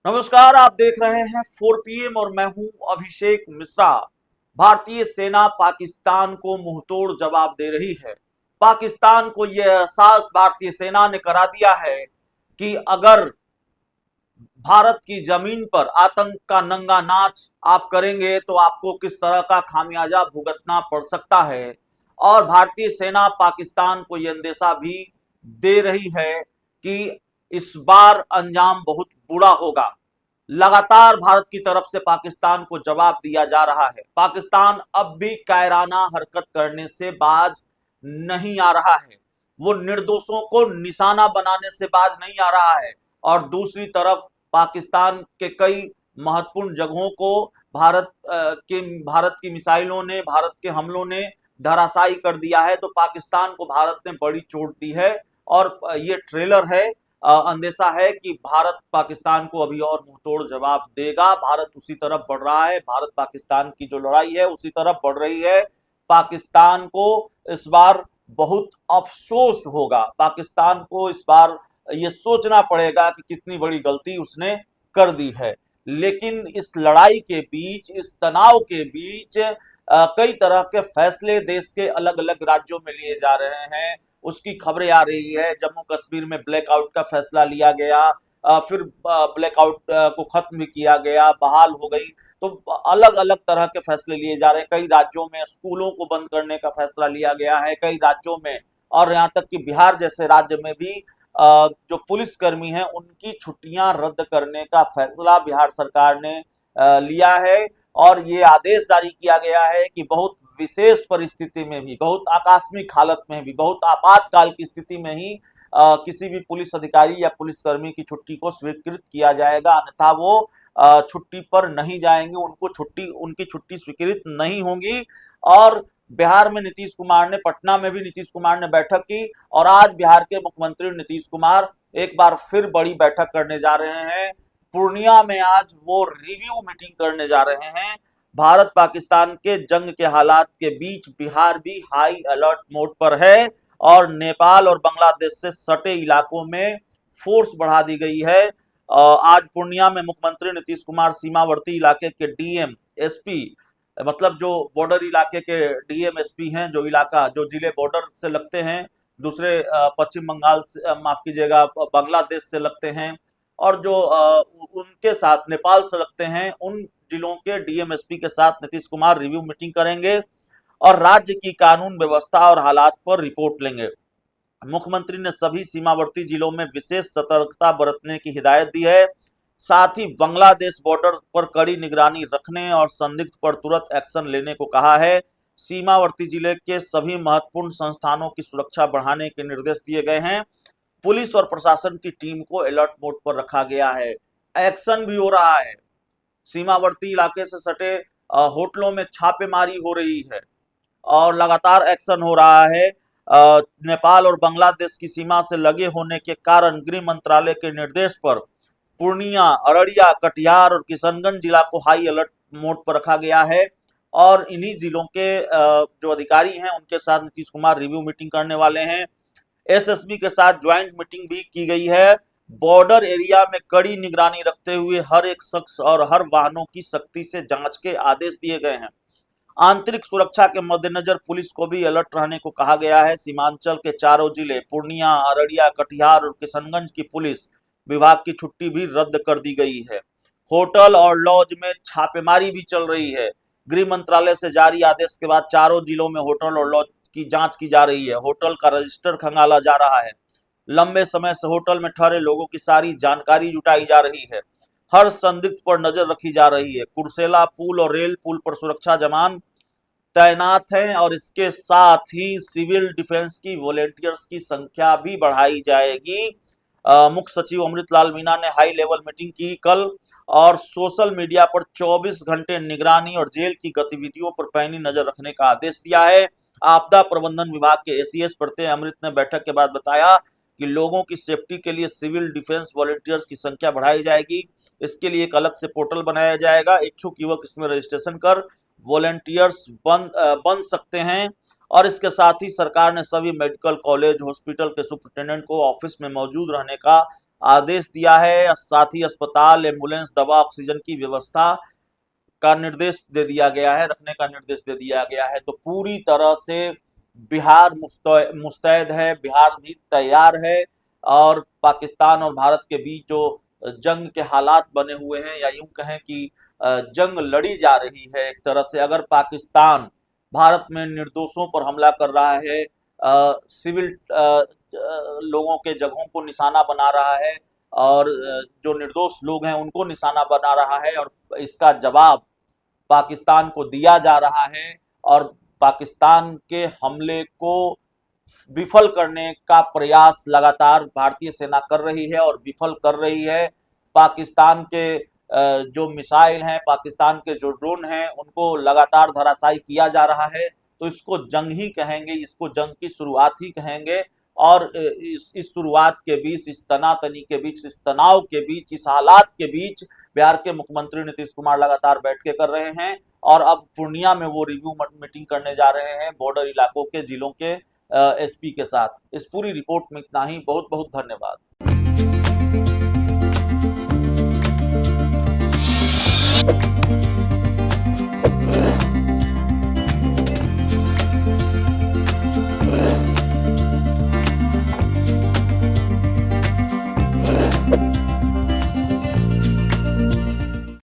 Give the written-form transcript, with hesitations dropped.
नमस्कार, आप देख रहे हैं 4 PM और मैं हूं अभिषेक मिश्रा। भारतीय सेना पाकिस्तान को मुंहतोड़ जवाब दे रही है। पाकिस्तान को यह एहसास भारतीय सेना ने करा दिया है कि अगर भारत की जमीन पर आतंक का नंगा नाच आप करेंगे तो आपको किस तरह का खामियाजा भुगतना पड़ सकता है। और भारतीय सेना पाकिस्तान को यह अंदेशा भी दे रही है कि इस बार अंजाम बहुत बुरा होगा। लगातार भारत की तरफ से पाकिस्तान को जवाब दिया जा रहा है। पाकिस्तान अब भी कायराना हरकत करने से बाज नहीं आ रहा है। वो निर्दोषों को निशाना बनाने से बाज नहीं आ रहा है। और दूसरी तरफ पाकिस्तान के कई महत्वपूर्ण जगहों को भारत की मिसाइलों ने, भारत के हमलों ने धराशायी कर दिया है। तो पाकिस्तान को भारत ने बड़ी चोट दी है। और ये ट्रेलर है, अंदेशा है कि भारत पाकिस्तान को अभी और मुंहतोड़ जवाब देगा। भारत उसी तरफ बढ़ रहा है। भारत पाकिस्तान की जो लड़ाई है उसी तरफ बढ़ रही है। पाकिस्तान को इस बार बहुत अफसोस होगा। पाकिस्तान को इस बार ये सोचना पड़ेगा कि कितनी बड़ी गलती उसने कर दी है। लेकिन इस लड़ाई के बीच, इस तनाव के बीच कई तरह के फैसले देश के अलग अलग राज्यों में लिए जा रहे हैं। उसकी खबरें आ रही है। जम्मू कश्मीर में ब्लैकआउट का फैसला लिया गया, फिर ब्लैकआउट को खत्म भी किया गया, बहाल हो गई। तो अलग अलग तरह के फैसले लिए जा रहे हैं। कई राज्यों में स्कूलों को बंद करने का फैसला लिया गया है, कई राज्यों में, और यहाँ तक कि बिहार जैसे राज्य में भी जो पुलिसकर्मी हैं उनकी छुट्टियां रद्द करने का फैसला बिहार सरकार ने लिया है। और ये आदेश जारी किया गया है कि बहुत विशेष परिस्थिति में भी, बहुत आकस्मिक हालत में भी, बहुत आपातकाल की स्थिति में ही किसी भी पुलिस अधिकारी या पुलिसकर्मी की छुट्टी को स्वीकृत किया जाएगा, अन्यथा वो छुट्टी पर नहीं जाएंगे, उनकी छुट्टी स्वीकृत नहीं होगी। और बिहार में नीतीश कुमार ने, पटना में भी नीतीश कुमार ने बैठक की। और आज बिहार के मुख्यमंत्री नीतीश कुमार एक बार फिर बड़ी बैठक करने जा रहे हैं। पूर्णिया में आज वो रिव्यू मीटिंग करने जा रहे हैं। भारत पाकिस्तान के जंग के हालात के बीच बिहार भी हाई अलर्ट मोड पर है। और नेपाल और बांग्लादेश से सटे इलाकों में फोर्स बढ़ा दी गई है। आज पूर्णिया में मुख्यमंत्री नीतीश कुमार सीमावर्ती इलाके के डीएम, एसपी, मतलब जो बॉर्डर इलाके के डीएम, एसपी हैं, जो जिले बॉर्डर से लगते हैं, दूसरे पश्चिम बंगाल से, माफ कीजिएगा, बांग्लादेश से लगते हैं, और जो उनके साथ नेपाल से लगते हैं, उन जिलों के डीएम, एसपी के साथ नीतीश कुमार रिव्यू मीटिंग करेंगे और राज्य की कानून व्यवस्था और हालात पर रिपोर्ट लेंगे। मुख्यमंत्री ने सभी सीमावर्ती जिलों में विशेष सतर्कता बरतने की हिदायत दी है। साथ ही बांग्लादेश बॉर्डर पर कड़ी निगरानी रखने और संदिग्ध पर तुरंत एक्शन लेने को कहा है। सीमावर्ती जिले के सभी महत्वपूर्ण संस्थानों की सुरक्षा बढ़ाने के निर्देश दिए गए हैं। पुलिस और प्रशासन की टीम को अलर्ट मोड पर रखा गया है। एक्शन भी हो रहा है। सीमावर्ती इलाके से सटे होटलों में छापेमारी हो रही है और लगातार एक्शन हो रहा है। नेपाल और बांग्लादेश की सीमा से लगे होने के कारण गृह मंत्रालय के निर्देश पर पूर्णिया, अररिया, कटिहार और किशनगंज जिला को हाई अलर्ट मोड पर रखा गया है। और इन्हीं जिलों के जो अधिकारी हैं उनके साथ नीतीश कुमार रिव्यू मीटिंग करने वाले हैं। एसएसबी के साथ ज्वाइंट मीटिंग भी की गई है। बॉर्डर एरिया में कड़ी निगरानी रखते हुए हर एक शख्स और हर वाहनों की सख्ती से जांच के आदेश दिए गए हैं। आंतरिक सुरक्षा के मद्देनजर पुलिस को भी अलर्ट रहने को कहा गया है। सीमांचल के चारों जिले पूर्णिया, अररिया, कटिहार और किशनगंज की पुलिस विभाग की छुट्टी भी रद्द कर दी गई है। होटल और लॉज में छापेमारी भी चल रही है। गृह मंत्रालय से जारी आदेश के बाद चारों जिलों में होटल और लॉज की जांच की जा रही है। होटल का रजिस्टर खंगाला जा रहा है। लंबे समय से होटल में ठहरे लोगों की सारी जानकारी जुटाई जा रही है। हर संदिग्ध पर नजर रखी जा रही है। कुर्सेला पुल और रेल पुल पर सुरक्षा जवान तैनात हैं और इसके साथ ही सिविल डिफेंस की वॉलेंटियर्स की संख्या भी बढ़ाई जाएगी। मुख्य सचिव अमृत लाल मीना ने हाई लेवल मीटिंग की कल और सोशल मीडिया पर 24 घंटे निगरानी और जेल की गतिविधियों पर पैनी नजर रखने का आदेश दिया है। आपदा प्रबंधन विभाग के एसीएस प्रत्यय अमृत ने बैठक के बाद बताया कि लोगों की सेफ्टी के लिए सिविल डिफेंस वॉलेंटियर्स की संख्या बढ़ाई जाएगी। इसके लिए एक अलग से पोर्टल बनाया जाएगा। इच्छुक युवक इसमें रजिस्ट्रेशन कर वॉलेंटियर्स बन सकते हैं। और इसके साथ ही सरकार ने सभी मेडिकल कॉलेज, हॉस्पिटल के सुपरिटेंडेंट को ऑफिस में मौजूद रहने का आदेश दिया है। साथ ही अस्पताल, एम्बुलेंस, दवा, ऑक्सीजन की व्यवस्था का निर्देश दे दिया गया है, रखने का निर्देश दे दिया गया है। तो पूरी तरह से बिहार मुस्तैद है, बिहार भी तैयार है। और पाकिस्तान और भारत के बीच जो जंग के हालात बने हुए हैं, या यूं कहें कि जंग लड़ी जा रही है एक तरह से। अगर पाकिस्तान भारत में निर्दोषों पर हमला कर रहा है, सिविल लोगों के जगहों को निशाना बना रहा है, और जो निर्दोष लोग हैं उनको निशाना बना रहा है, और इसका जवाब पाकिस्तान को दिया जा रहा है। और पाकिस्तान के हमले को विफल करने का प्रयास लगातार भारतीय सेना कर रही है, और विफल कर रही है। पाकिस्तान के जो मिसाइल हैं, पाकिस्तान के जो ड्रोन हैं, उनको लगातार धराशायी किया जा रहा है। तो इसको जंग ही कहेंगे, इसको जंग की शुरुआत ही कहेंगे। और इस शुरुआत के बीच, इस तनातनी के बीच, इस तनाव के बीच, इस हालात के बीच बिहार के मुख्यमंत्री नीतीश कुमार लगातार बैठकें कर रहे हैं। और अब पूर्णिया में वो रिव्यू मीटिंग करने जा रहे हैं बॉर्डर इलाकों के, जिलों के एसपी के साथ। इस पूरी रिपोर्ट में इतना ही। बहुत बहुत धन्यवाद।